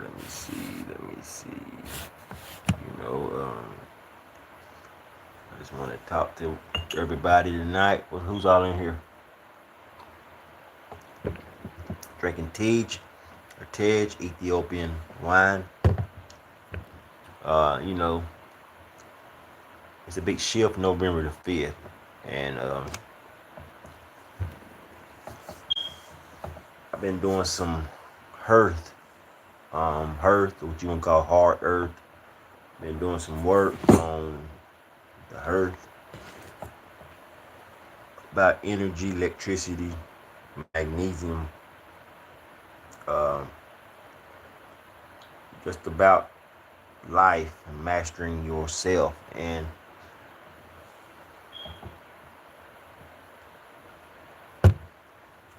Let me see. Let me see. You know, I just want to talk to everybody tonight. Well, who's all in here? Drinking Tej, Ethiopian wine. You know, it's a big shift November the 5th. And I've been doing some hearth, what you want to call hard earth. Been doing some work on the hearth about energy, electricity, magnesium, uh, just about life and mastering yourself and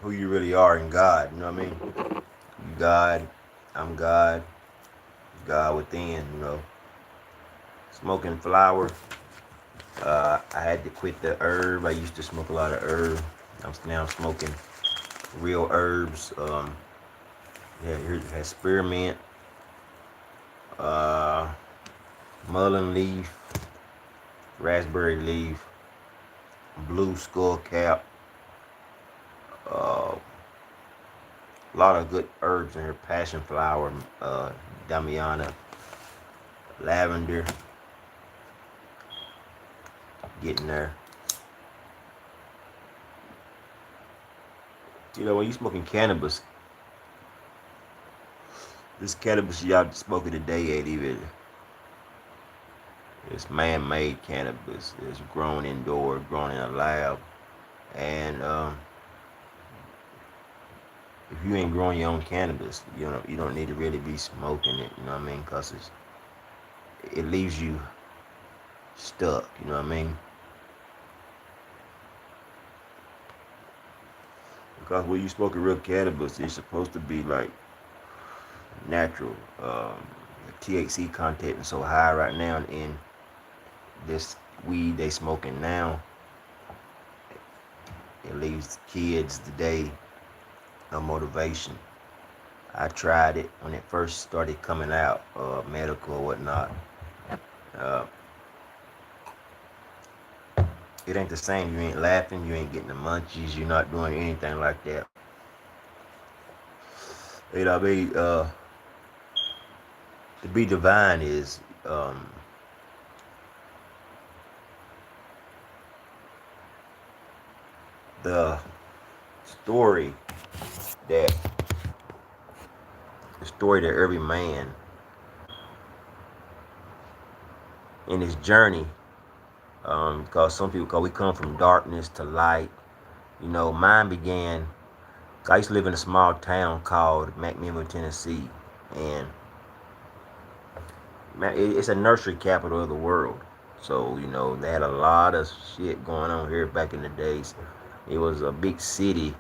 who you really are in God. You know what I mean? You God, I'm God, God within. You know, smoking flower. I had to quit the herb. I used to smoke a lot of herb. I'm now smoking real herbs. Yeah, here it has spearmint, uh, mullein leaf, raspberry leaf, blue skull cap. A lot of good herbs in here. Passion flower, damiana, lavender. Getting there. You know, when you smoking cannabis, this cannabis y'all smoking today ain't even. It's man-made cannabis. It's grown indoor, grown in a lab, and if you ain't growing your own cannabis, you don't need to really be smoking it. You know what I mean? Cause it leaves you stuck. You know what I mean? Because when you smoking real cannabis, it's supposed to be like natural. The THC content is so high right now in this weed they smoking now. It leaves kids today no motivation. I tried it when it first started coming out, medical or whatnot. Uh, it ain't the same. You ain't laughing. You ain't getting the munchies. You're not doing anything like that. You know what I mean? To be divine is the story that the story that every man in his journey, because some people, because we come from darkness to light. You know, mine began. I used to live in a small town called McMinnville, Tennessee, and it's a nursery capital of the world. So you know they had a lot of shit going on here back in the days. It was a big city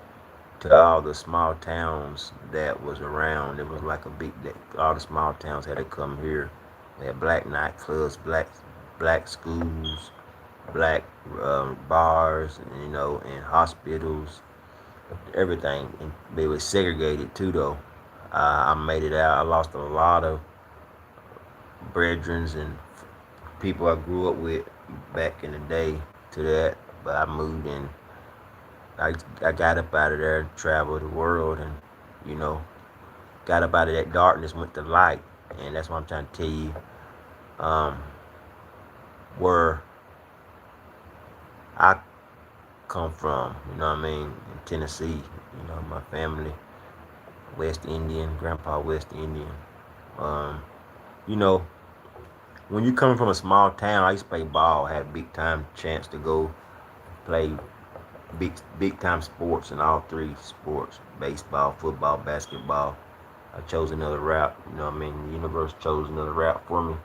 to all the small towns that was around. It was like a big. All the small towns had to come here. They had black nightclubs, black schools, black bars, you know, and hospitals, everything. And they were segregated too, though. I made it out. I lost a lot of brethren and people I grew up with back in the day to that, but I moved and I got up out of there and traveled the world and, you know, got up out of that darkness, went to light. And that's what I'm trying to tell you. Um, where I come from, you know what I mean, in Tennessee, you know, my family, West Indian, grandpa West Indian. Um, you know, when you coming from a small town, I used to play ball, had a big time chance to go play big time sports in all three sports: baseball, football, basketball. I chose another route. You know what I mean? The universe chose another route for me.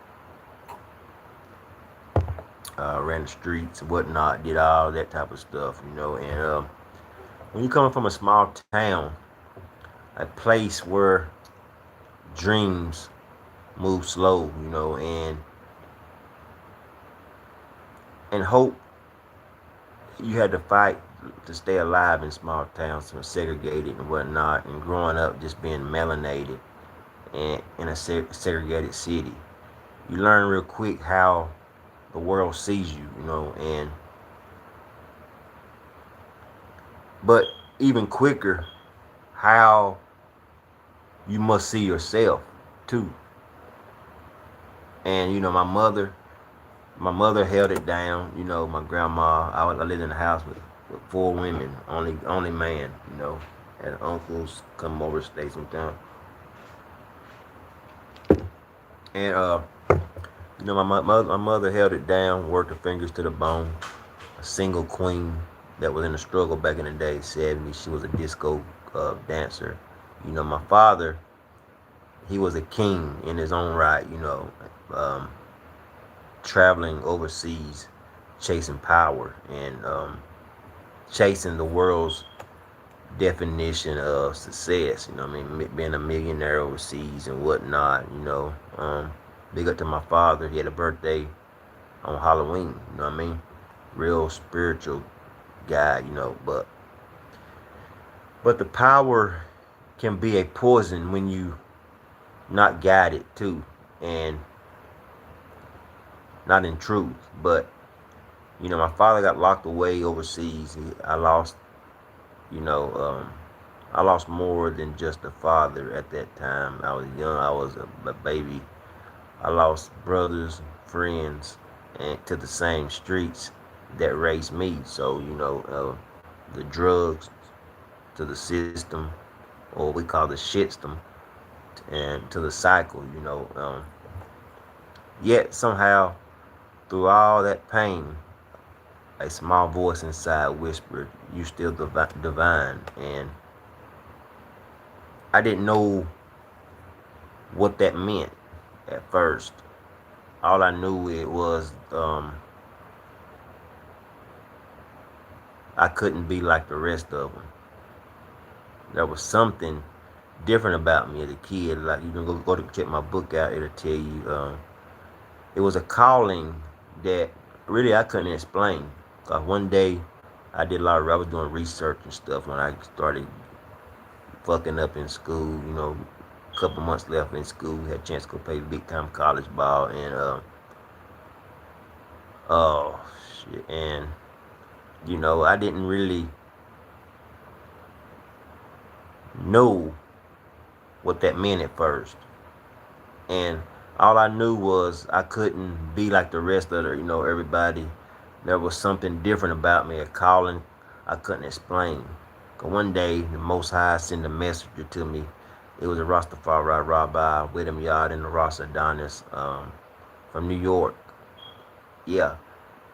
Ran the streets and whatnot, did all that type of stuff. You know, and when you coming from a small town, a place where dreams move slow, you know, and hope, you had to fight to stay alive in small towns, so segregated and whatnot, and growing up just being melanated in a segregated city. You learn real quick how the world sees you, you know, and but even quicker how you must see yourself too. And you know, my mother held it down. You know, my grandma. I lived in the house with four women, only man. You know, and uncles come over to stay sometimes. And you know, my mother held it down, worked her fingers to the bone. A single queen that was in the struggle back in the day, 70s. She was a disco dancer. You know, my father, he was a king in his own right. You know, um, traveling overseas, chasing power and chasing the world's definition of success. You know, what I mean, being a millionaire overseas and whatnot. You know, big up to my father. He had a birthday on Halloween. You know what I mean? Real spiritual guy. You know, but the power can be a poison when you not guided too, and not in truth. But you know, my father got locked away overseas. I lost, you know, I lost more than just a father at that time. I was young. I was a baby. I lost brothers, friends, and to the same streets that raised me. So you know, the drugs to the system, or we call the shitstem, and to the cycle. You know, yet somehow through all that pain, a small voice inside whispered, "You still divine." And I didn't know what that meant at first. All I knew it was I couldn't be like the rest of them. There was something different about me as a kid. Like you can go to check my book out. It'll tell you it was a calling that really I couldn't explain. Cause one day I was doing research and stuff when I started fucking up in school. You know, a couple months left in school, had a chance to go play big time college ball, and oh shit, and you know I didn't really know what that meant at first, and all I knew was I couldn't be like the rest of everybody. There was something different about me, a calling I couldn't explain. 'Cause one day the Most High sent a messenger to me. It was a Rastafari Rabbi, William Yard and the Ross Adonis from New York. Yeah,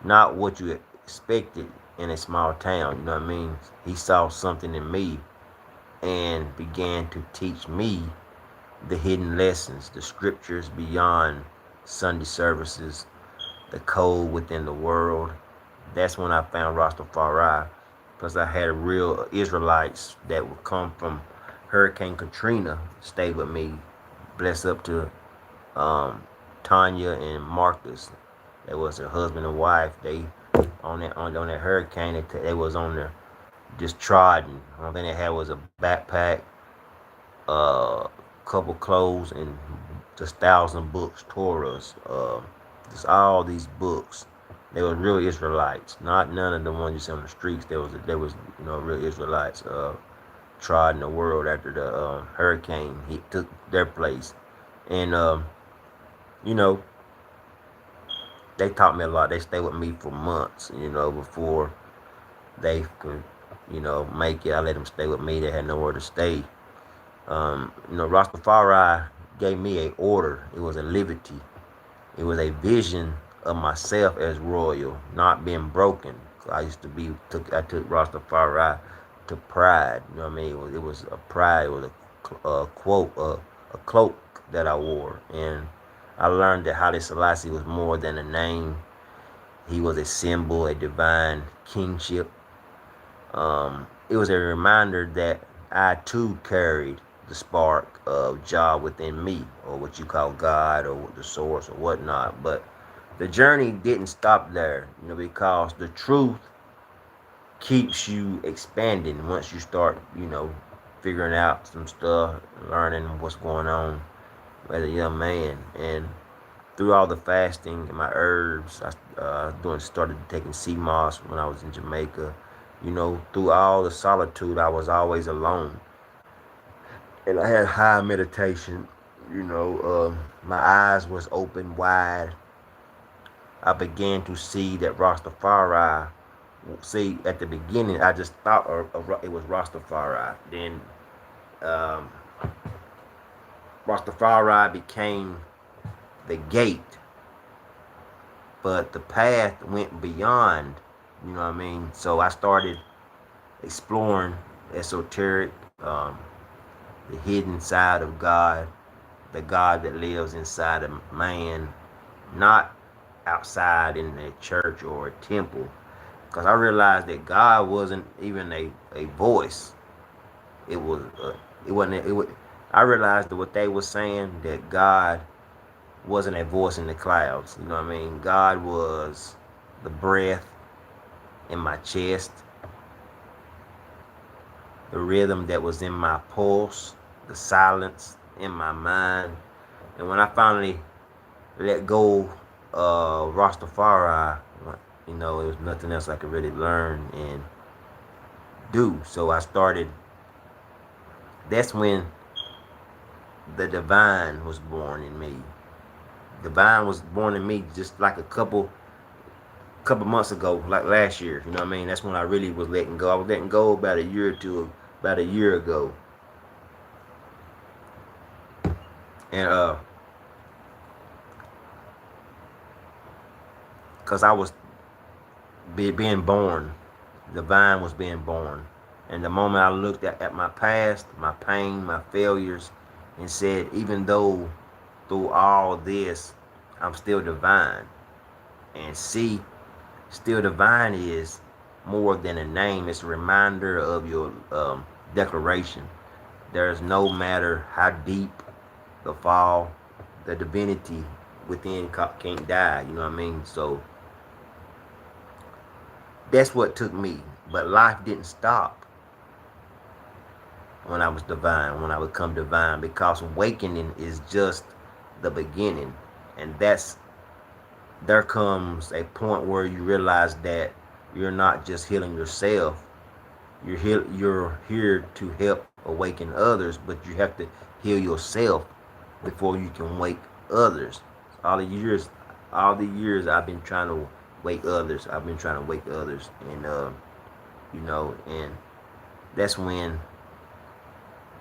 not what you expected in a small town. You know what I mean? He saw something in me and began to teach me the hidden lessons, the scriptures beyond Sunday services, the code within the world. That's when I found Rastafari, because I had real Israelites that would come from Hurricane Katrina stay with me. Bless up to um, Tanya and Marcus. That was her husband and wife. They on that hurricane. They was on there just trodden. The only thing they had was a backpack, couple clothes, and just 1,000 books, Torahs, just all these books. They were real Israelites, not none of the ones you see on the streets. There was real Israelites trod in the world after the hurricane he took their place, and you know they taught me a lot. They stayed with me for months, before they could make it. I let them stay with me. They had nowhere to stay. Rastafari gave me a order. It was a liberty. It was a vision of myself as royal, not being broken. I used to be I took Rastafari to pride. You know what I mean? It was a pride. It was a quote, a cloak that I wore, and I learned that Haile Selassie was more than a name. He was a symbol, a divine kingship. It was a reminder that I too carried the spark of Jah within me, or what you call God, or the source, or whatnot. But the journey didn't stop there, because the truth keeps you expanding once you start, figuring out some stuff, learning what's going on. as a young man, and through all the fasting and my herbs, I started taking sea moss when I was in Jamaica. Through all the solitude, I was always alone, and I had high meditation. My eyes was open wide. I began to see that Rastafari. See, at the beginning, I just thought it was Rastafari. Then um, Rastafari became the gate, but the path went beyond. You know what I mean? So I started exploring esoteric, the hidden side of God, the God that lives inside of man, not outside in a church or a temple. Because I realized that God wasn't even a voice. It was it wasn't it was, I realized that what they were saying, that God wasn't a voice in the clouds. You know what I mean? God was the breath in my chest, the rhythm that was in my pulse, the silence in my mind. And when I finally let go of Rastafari, it was nothing else I could really learn and do. So I started. That's when the divine was born in me. Divine was born in me just like a couple months ago, like last year. You know what I mean? That's when I really was letting go. I was letting go about a year ago, and cause I was being born, divine was being born, and the moment I looked at my past, my pain, my failures, and said, even though through all this, I'm still divine, and see, still divine is more than a name. It's a reminder of your declaration. There's no matter how deep the fall, the divinity within can't die. You know what I mean? So that's what took me. But life didn't stop when I was divine, when I become divine, because awakening is just the beginning. And there comes a point where you realize that you're not just healing yourself. You're here to help awaken others, but you have to heal yourself before you can wake others. All the years, all the years I've been trying to wake others. I've been trying to wake others, and and that's when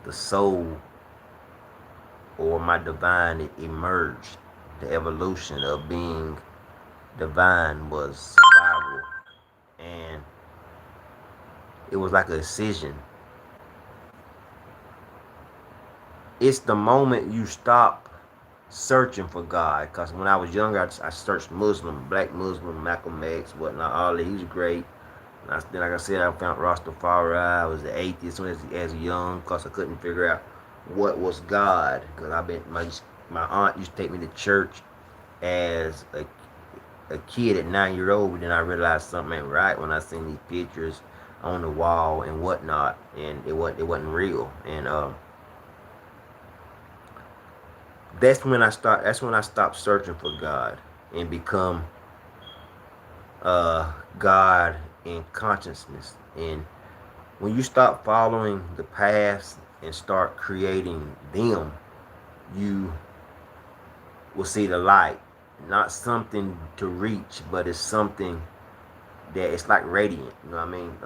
the soul or my divine emerged. The evolution of being divine was survival, and it was like a decision. It's the moment you stop searching for God. Because when I was younger, I searched Muslim, black Muslim, Malcolm X, whatnot, all that. He was great. Then, like I said, I found Rastafari. I was an atheist as young because I couldn't figure out what was God. Because my aunt used to take me to church as a kid at 9 years old, but then I realized something ain't right when I seen these pictures on the wall and whatnot, and it wasn't real. And That's when I stopped searching for God and become God in consciousness. And when you stop following the paths and start creating them, you will see the light. Not something to reach, but it's something that it's like radiant. You know what I mean?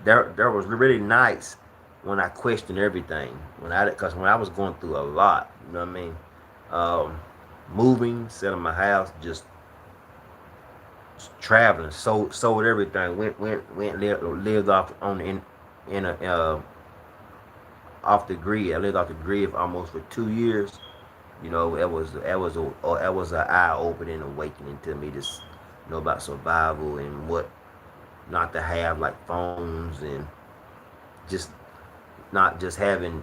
There was really nights when I questioned everything. Because when I was going through a lot, you know what I mean? Um, Moving, selling my house, just traveling, sold everything, went lived off on in a off the grid. I lived off the grid for almost for 2 years. That was an eye opening awakening to me. Just know about survival and what not to have, like phones, and just not just having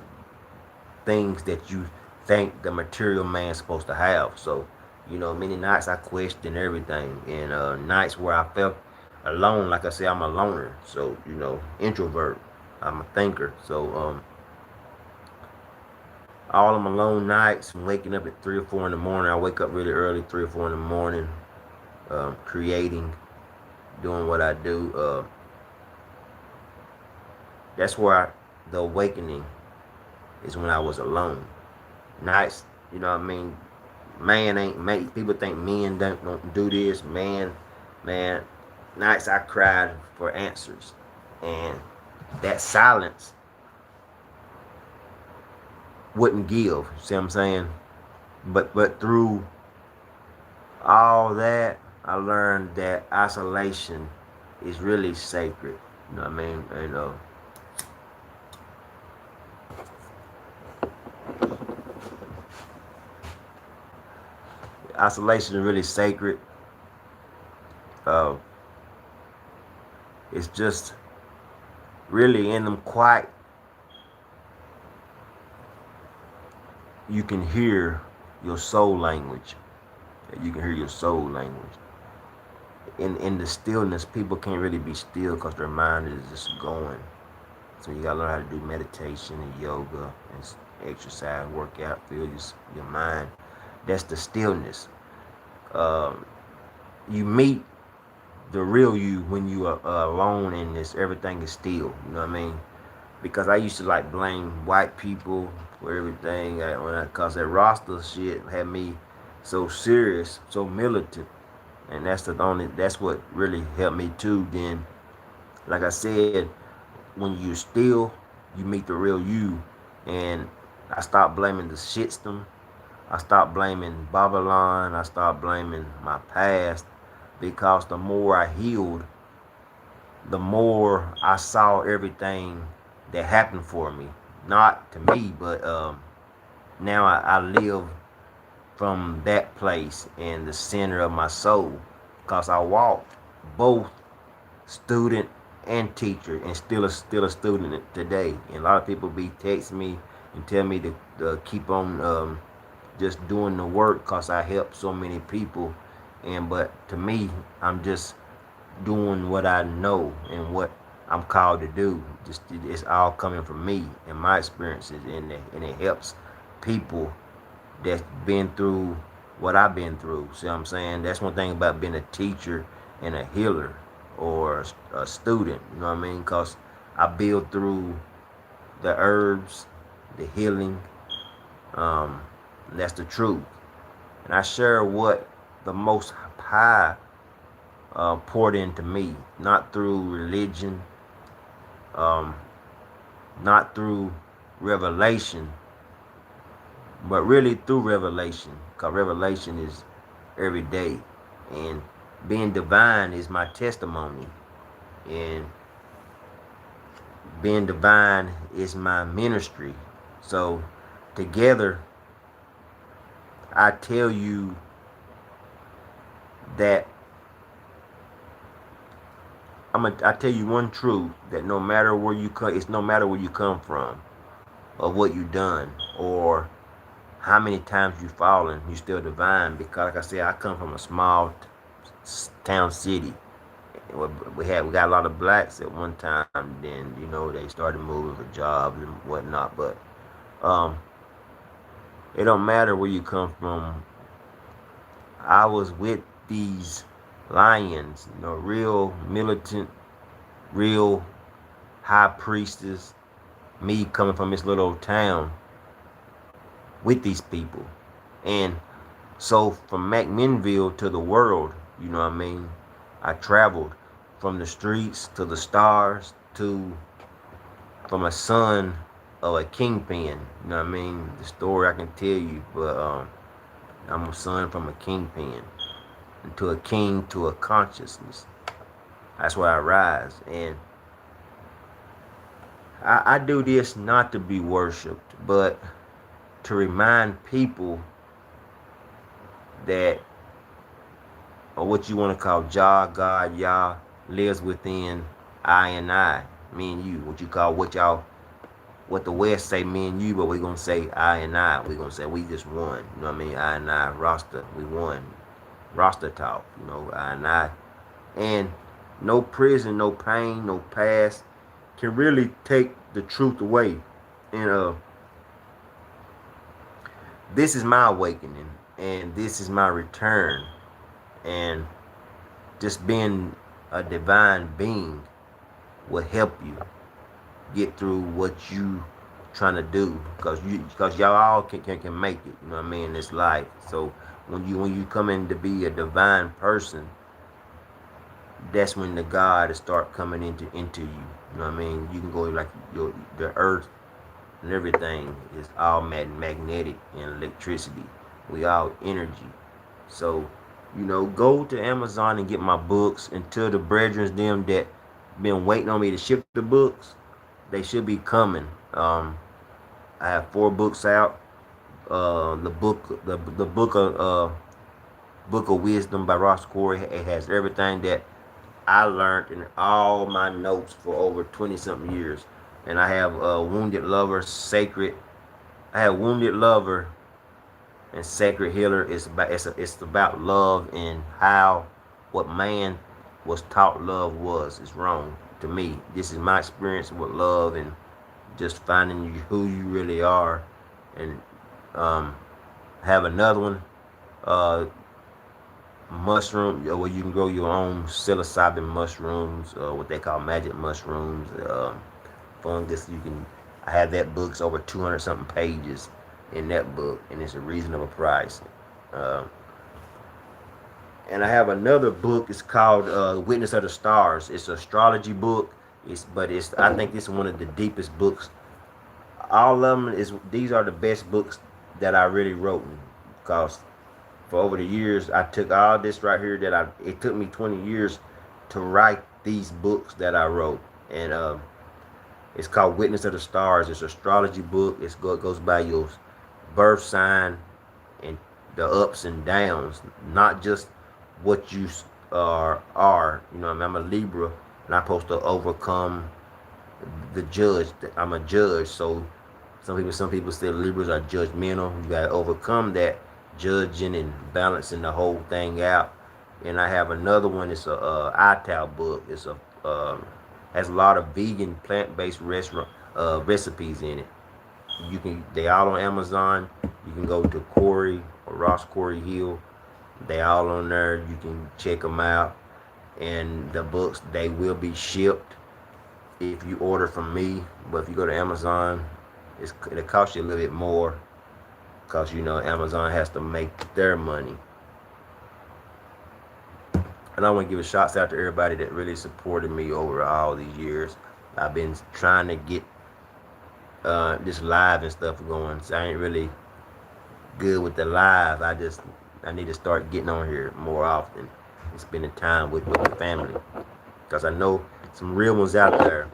things that you think the material man's supposed to have. So, many nights I questioned everything, and nights where I felt alone. Like I said, I'm a loner, so introvert. I'm a thinker, so All of my long nights, from waking up at 3 or 4 in the morning. I wake up really early, 3 or 4 in the morning, creating, doing what I do. That's where the awakening is when I was alone. Nights, you know what I mean? Man ain't man. People think men don't do this. Man, nights I cried for answers, and that silence wouldn't give. See what I'm saying? But through all that, I learned that isolation is really sacred. You know what I mean? Isolation is really sacred. Uh, it's just really in them quiet. You can hear your soul language. You can hear your soul language. In the stillness, people can't really be still because their mind is just going. So you gotta learn how to do meditation and yoga and exercise, workout, feel your mind. That's the stillness. Um, you meet the real you when you are alone and this everything is still. You know what I mean? Because I used to like blame white people for everything. Cause that Rasta shit had me so serious, so militant, and that's what really helped me too. Then, like I said, when you still, you meet the real you, and I stopped blaming the system. I stopped blaming Babylon. I stopped blaming my past because the more I healed, the more I saw everything that happened for me. Not to me, but now I live from that place in the center of my soul because I walked both student and teacher and still a student today. And a lot of people be texting me and tell me to keep on just doing the work because I help so many people. And but to me, I'm just doing what I know and what I'm called to do. Just it's all coming from me and my experiences, and it helps people that's been through what I've been through. See what I'm saying? That's one thing about being a teacher and a healer or a student. You know what I mean? Because I build through the herbs, the healing. Um, that's the truth, and I share what the Most High poured into me, not through religion, um, not through revelation, but really through revelation. Because revelation is every day, and being divine is my testimony, and being divine is my ministry. So together, I tell you that I tell you one truth that no matter where you come, it's no matter where you come from or what you done or how many times you fallen, you still divine. Because like I said, I come from a small town city. We got a lot of blacks at one time. Then they started moving for jobs and whatnot. But um, it don't matter where you come from. I was with these lions, real militant, real high priestess. Me coming from this little town with these people, and so from McMinnville to the world, you know what I mean? I traveled from the streets to the stars to from a son of a kingpin. You know what I mean? The story I can tell you, but I'm a son from a kingpin to a king to a consciousness. That's where I rise, and I do this not to be worshipped, but to remind people that, or what you want to call Jah, God, Yah, lives within I and I, me and you. What you call what the West say, me and you, but we gonna say I and I. We gonna say we just won. You know what I mean? I and I, Rasta, we won. Rasta talk. I and I, and no prison, no pain, no past can really take the truth away. And this is my awakening, and this is my return, and just being a divine being will help you get through what you trying to do, because y'all all can make it, you know what I mean, in this life. So when you come in to be a divine person, that's when the God start coming into you. You know what I mean? You can go like the earth and everything is all magnetic and electricity. We all energy. So, go to Amazon and get my books. Until the brethren them that been waiting on me to ship the books, they should be coming. I have 4 books out. The book of wisdom by Ras Cory. It has everything that I learned in all my notes for over 20 something years. And I have Wounded Lover, Sacred. I have Wounded Lover and Sacred Healer. It's about love and how what man was taught love was is wrong to me. This is my experience with love and just finding who you really are. And um, have another one, uh, mushroom, where you can grow your own psilocybin mushrooms, what they call magic mushrooms, fungus. You can. I have that book's over 200 something pages in that book, and it's a reasonable price. Uh, and I have another book. It's called Witness of the Stars. It's an astrology book. It's I think this is one of the deepest books. All of them is these are the best books that I really wrote, because for over the years I took all this right here that it took me 20 years to write these books that I wrote. And it's called Witness of the Stars. It's an astrology book. It goes by your birth sign and the ups and downs, not just what you are. I'm a Libra, and I'm supposed to overcome the judge. I'm a judge, so some people say Libras are judgmental. You gotta overcome that judging and balancing the whole thing out. And I have another one. It's a Ital book. It's a has a lot of vegan, plant-based restaurant recipes in it. They all on Amazon. You can go to Cory or Ras Cory Hill. They all on there. You can check them out. And the books, they will be shipped if you order from me. But if you go to Amazon, it'll cost you a little bit more, because Amazon has to make their money. And I want to give a shout out to everybody that really supported me over all these years. I've been trying to get this live and stuff going. So I ain't really good with the live. I need to start getting on here more often and spending time with the family, because I know some real ones out there,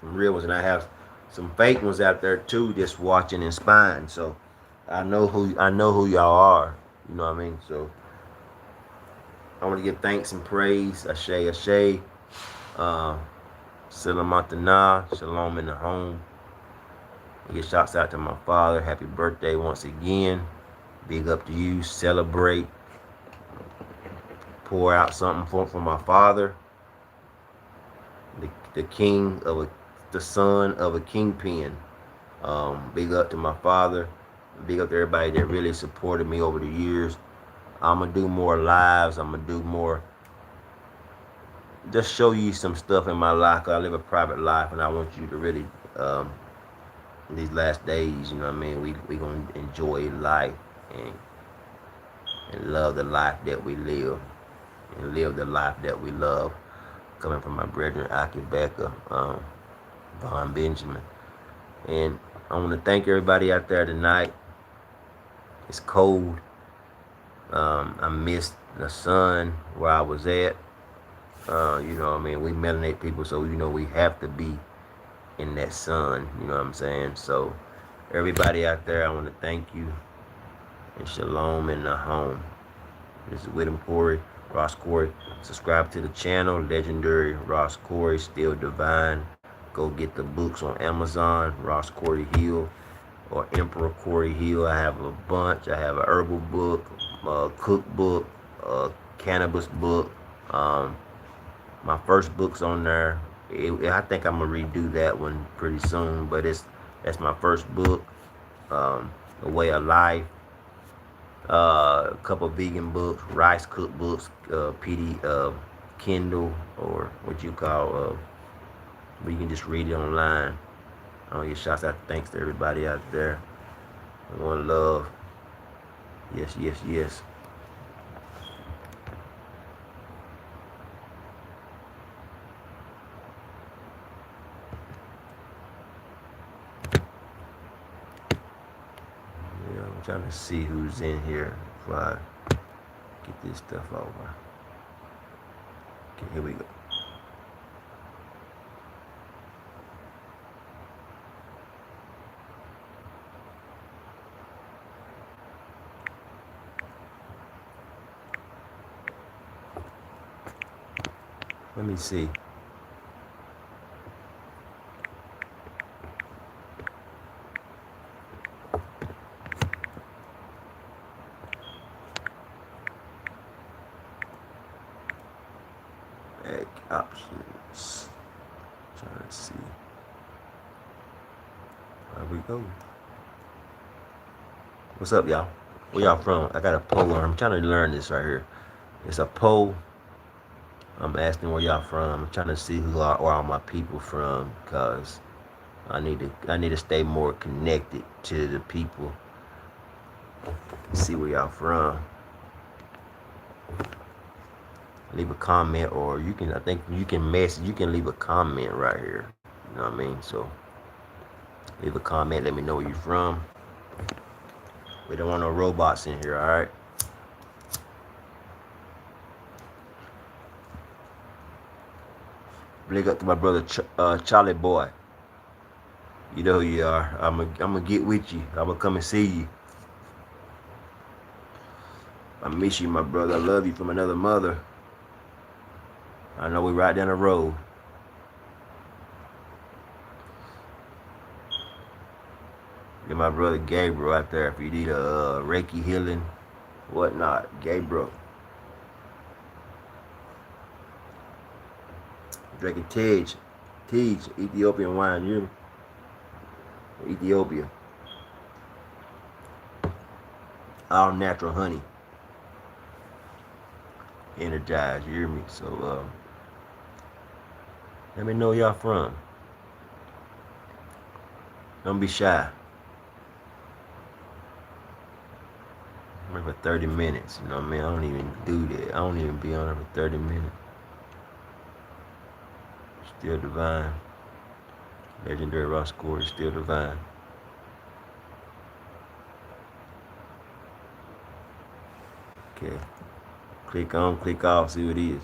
some real ones, and I have some fake ones out there too, just watching and spying. So I know who y'all are. You know what I mean? So I want to give thanks and praise. Ashe, Ashe. Uh, Salamatana. Shalom in the home. Give shouts out to my father. Happy birthday once again. Big up to you. Celebrate. Pour out something for my father. The king of the son of a kingpin. Big up to my father. Big up to everybody that really supported me over the years. I'm gonna do more lives. I'm gonna do more. Just show you some stuff in my life. 'Cause I live a private life, and I want you to really, these last days, you know what I mean. We gonna enjoy life and love the life that we live, and live the life that we love. Coming from my brethren, Aki Becca, Von Benjamin, and I want to thank everybody out there tonight. It's cold. I missed the sun where I was at. You know what I mean? We melanate people, so we have to be in that sun. You know what I'm saying? So everybody out there, I want to thank you, and shalom in the home. This is Widom Cory, Ras Cory. Subscribe to the channel, Legendary Ras Cory, Still Divine. Go get the books on Amazon, Ras Cory Hill or Emperor Cory Hill. I have a bunch. I have a herbal book, a cookbook, a cannabis book. My first book's on there. I think I'm gonna redo that one pretty soon, but that's my first book. The Way of Life. A couple vegan books, rice cookbooks, PD, Kindle, or what you call, where you can just read it online. I want to get shouts out. Thanks to everybody out there. One love. Yes, yes, yes. Yeah, I'm trying to see who's in here before I get this stuff over. Okay, here we go. Let me see. Back options. Trying to see. There we go. What's up, y'all? Where y'all from? I got a poll on. I'm trying to learn this right here. It's a poll. I'm asking where y'all from. I'm trying to see where all my people from, cause I need to stay more connected to the people. See where y'all from. Leave a comment, or you can. I think you can message. You can leave a comment right here. You know what I mean? So leave a comment. Let me know where you're from. We don't want no robots in here. All right. Big up to my brother Charlie Boy. You know who you are. I'm gonna get with you. I'm gonna come and see you. I miss you, my brother. I love you from another mother. I know we right down the road. Get my brother Gabriel out there if you need a Reiki healing, whatnot. Gabriel. Drinking Tej, Ethiopian wine. You Ethiopia. All natural honey. Energized. You hear me? So let me know where y'all from. Don't be shy. I'm here for 30 minutes. You know what I mean? I don't even do that. I don't even be on here for 30 minutes. Still divine. Legendary Ras Cory, still divine. Okay. Click on, click off, see what it is.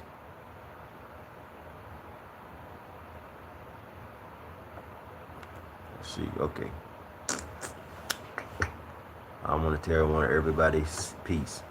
Let's see, okay. I want to tell everybody peace.